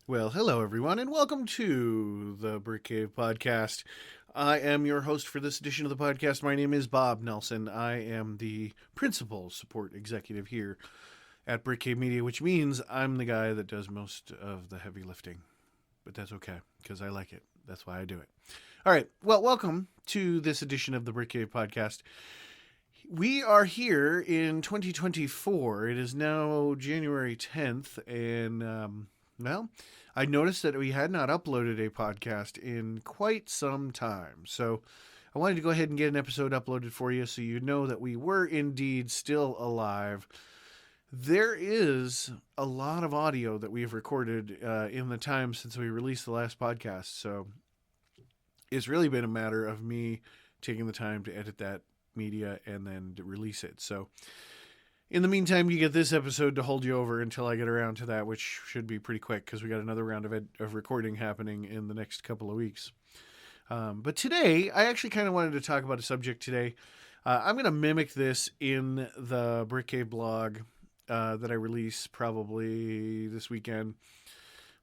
Well, hello everyone, and welcome to the Brick Cave podcast. I am your host for this edition of the podcast. My name is Bob Nelson. I am the principal support executive here at BrickCave.media, which means I'm the guy that does most of the heavy lifting. But that's okay, because I like it. That's why I do it. All right, well, welcome to this edition of the Brick Cave podcast. We are here in 2024. It is now January 10th, and well, I noticed that we had not uploaded a podcast in quite some time. So I wanted to go ahead and get an episode uploaded for you so you know that we were indeed still alive. There is a lot of audio that we've recorded in the time since we released the last podcast. So it's really been a matter of me taking the time to edit that media and then to release it. So in the meantime, you get this episode to hold you over until I get around to that, which should be pretty quick because we got another round of recording happening in the next couple of weeks. But today, I actually kind of wanted to talk about a subject today. I'm going to mimic this in the Brick Cave blog that I release probably this weekend.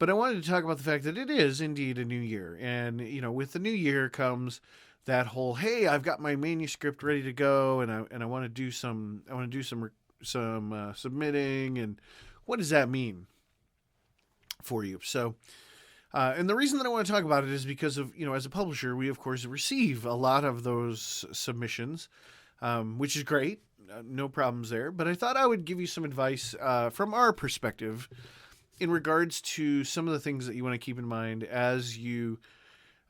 But I wanted to talk about the fact that it is indeed a new year. And, you know, with the new year comes that whole, hey, I've got my manuscript ready to go and I want to do some submitting, and what does that mean for you? So and the reason that I want to talk about it is because of, you know, as a publisher, we of course receive a lot of those submissions, which is great, no problems there. But I thought I would give you some advice from our perspective in regards to some of the things that you want to keep in mind as you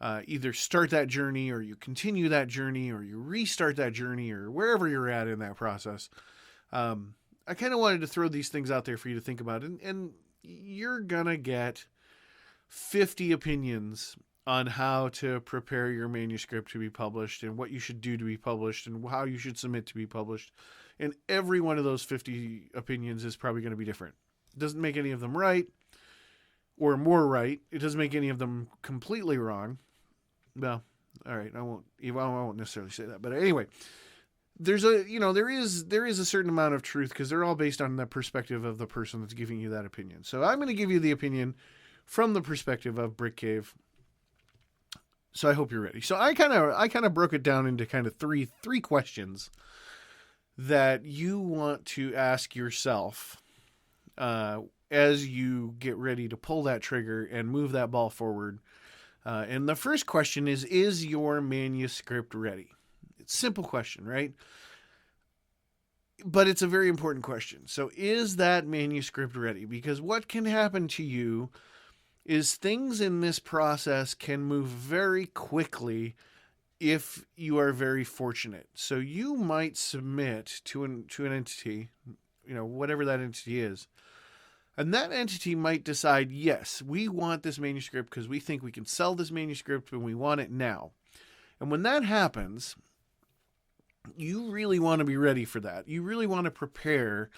either start that journey, or you continue that journey, or you restart that journey, or wherever you're at in that process. I kind of wanted to throw these things out there for you to think about, and you're gonna get 50 opinions on how to prepare your manuscript to be published, and what you should do to be published, and how you should submit to be published. And every one of those 50 opinions is probably going to be different. It doesn't make any of them right or more right. It doesn't make any of them completely wrong. Well, all right, I won't necessarily say that, but anyway, there is a certain amount of truth because they're all based on the perspective of the person that's giving you that opinion. So I'm going to give you the opinion from the perspective of Brick Cave. So I hope you're ready. So I kind of broke it down into kind of three questions that you want to ask yourself as you get ready to pull that trigger and move that ball forward. And the first question is your manuscript ready? It's a simple question, right? But it's a very important question. So is that manuscript ready? Because what can happen to you is things in this process can move very quickly if you are very fortunate. So you might submit to an entity, you know, whatever that entity is. And that entity might decide, yes, we want this manuscript because we think we can sell this manuscript and we want it now. And when that happens, you really want to be ready for that. You really want to prepare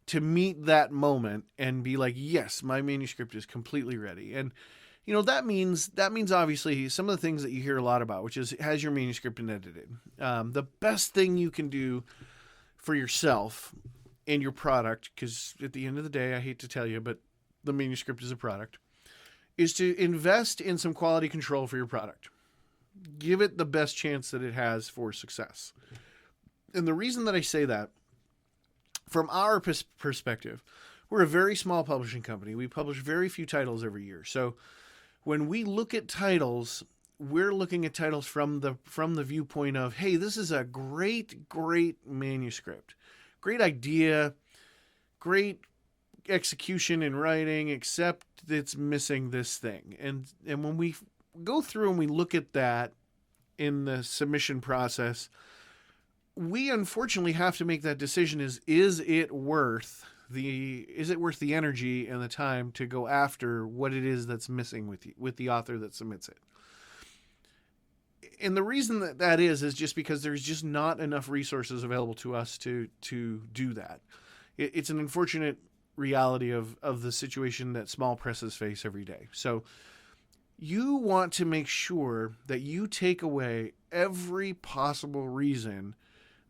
to meet that moment and be like, yes, my manuscript is completely ready. And, you know, that means obviously some of the things that you hear a lot about, which is, has your manuscript been edited? The best thing you can do for yourself and your product, because at the end of the day, I hate to tell you, but the manuscript is a product, is to invest in some quality control for your product. Give it the best chance that it has for success. And the reason that I say that, from our perspective, we're a very small publishing company. We publish very few titles every year. So when we look at titles, we're looking at titles from the viewpoint of, hey, this is a great manuscript. Great idea, great execution in writing, except it's missing this thing. And when we go through and we look at that in the submission process, we unfortunately have to make that decision: is it worth the energy and the time to go after what it is that's missing with the author that submits it. And the reason that is just because there's just not enough resources available to us to do that. It's an unfortunate reality of the situation that small presses face every day. So you want to make sure that you take away every possible reason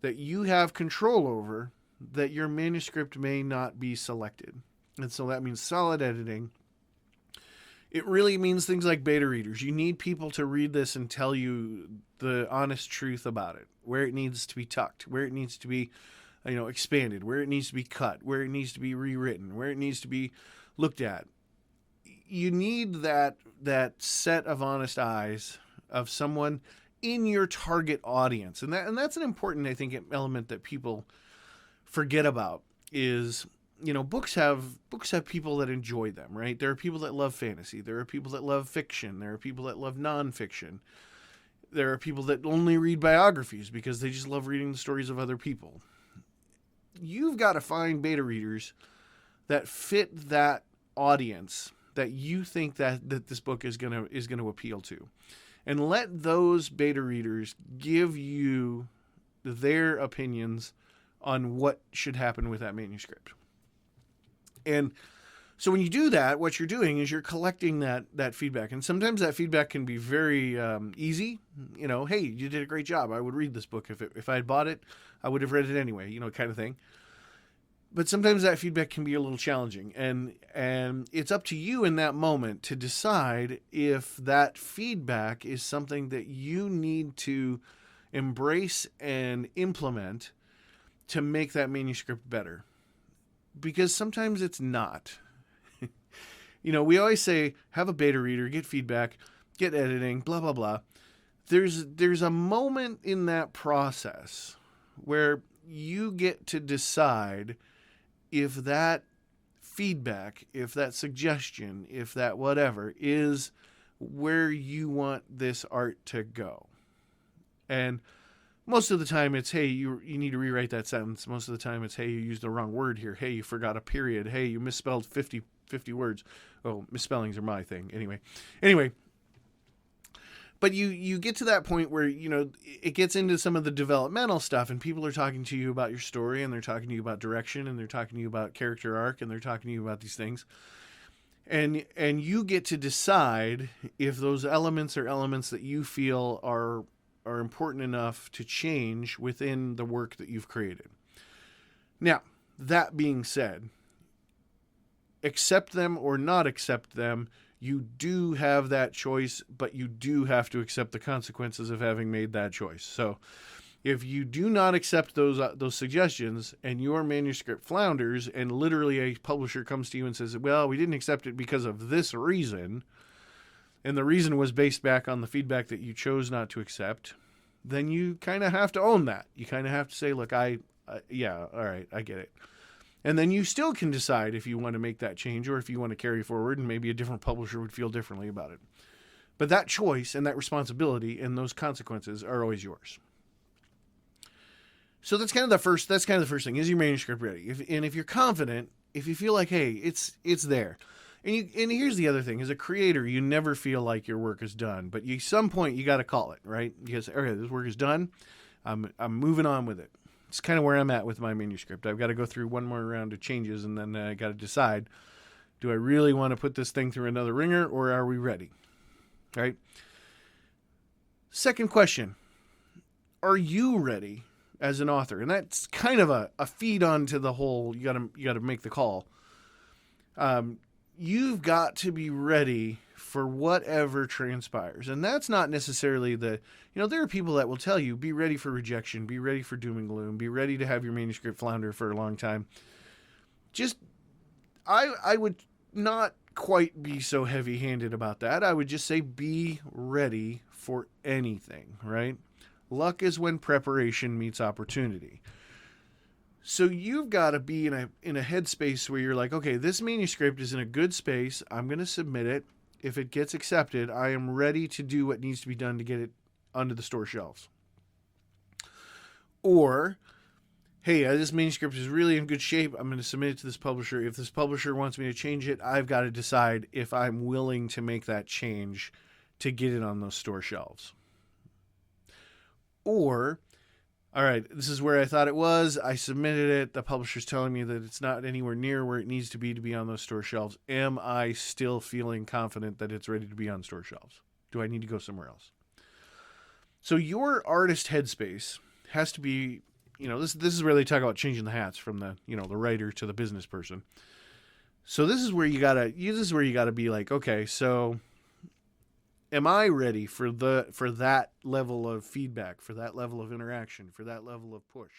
that you have control over that your manuscript may not be selected. And so that means solid editing. It really means things like beta readers. You need people to read this and tell you the honest truth about it, where it needs to be tucked, where it needs to be, expanded, where it needs to be cut, where it needs to be rewritten, where it needs to be looked at. You need that set of honest eyes of someone in your target audience. And that's an important, I think, element that people forget about is, books have people that enjoy them, right? There are people that love fantasy. There are people that love fiction. There are people that love nonfiction. There are people that only read biographies because they just love reading the stories of other people. You've got to find beta readers that fit that audience that you think that this book is going to appeal to. And let those beta readers give you their opinions on what should happen with that manuscript. And so when you do that, what you're doing is you're collecting that feedback. And sometimes that feedback can be very easy. Hey, you did a great job. I would read this book. If I had bought it, I would have read it anyway, kind of thing. But sometimes that feedback can be a little challenging. And it's up to you in that moment to decide if that feedback is something that you need to embrace and implement to make that manuscript better. Because sometimes it's not. We always say, have a beta reader, get feedback, get editing, blah, blah, blah. There's a moment in that process where you get to decide if that feedback, if that suggestion, if that whatever is where you want this art to go. And most of the time it's, hey, you need to rewrite that sentence. Most of the time it's, hey, you used the wrong word here. Hey, you forgot a period. Hey, you misspelled 50 words. Oh, misspellings are my thing. Anyway. But you get to that point where, it gets into some of the developmental stuff and people are talking to you about your story and they're talking to you about direction and they're talking to you about character arc and they're talking to you about these things. And you get to decide if those elements are elements that you feel are important enough to change within the work that you've created. Now, that being said, accept them or not accept them, you do have that choice, but you do have to accept the consequences of having made that choice. So if you do not accept those suggestions and your manuscript flounders and literally a publisher comes to you and says, well, we didn't accept it because of this reason, and the reason was based back on the feedback that you chose not to accept, then you kind of have to own that. You kind of have to say, look, yeah, all right, I get it. And then you still can decide if you want to make that change or if you want to carry forward, and maybe a different publisher would feel differently about it. But that choice and that responsibility and those consequences are always yours. So that's kind of the first thing. Is your manuscript ready? If you're confident, if you feel like, hey, it's there. And here's the other thing. As a creator, you never feel like your work is done, but at some point you got to call it, right? Because, okay, this work is done. I'm moving on with it. It's kind of where I'm at with my manuscript. I've got to go through one more round of changes, and then I got to decide, do I really want to put this thing through another ringer, or are we ready? All right. Second question, are you ready as an author? And that's kind of a feed on to the whole, you got to make the call. You've got to be ready for whatever transpires. And that's not necessarily there are people that will tell you, be ready for rejection, be ready for doom and gloom, be ready to have your manuscript flounder for a long time. I would not quite be so heavy-handed about that. I would just say be ready for anything, right? Luck is when preparation meets opportunity. So you've got to be in a headspace where you're like, okay, this manuscript is in a good space. I'm going to submit it. If it gets accepted, I am ready to do what needs to be done to get it onto the store shelves. Or, hey, this manuscript is really in good shape. I'm going to submit it to this publisher. If this publisher wants me to change it, I've got to decide if I'm willing to make that change to get it on those store shelves. Or, all right, this is where I thought it was. I submitted it. The publisher's telling me that it's not anywhere near where it needs to be on those store shelves. Am I still feeling confident that it's ready to be on store shelves? Do I need to go somewhere else? So your artist headspace has to be, this is where they talk about changing the hats from the, the writer to the business person. So this is where you gotta be like, okay, so am I ready for that level of feedback, for that level of interaction, for that level of push?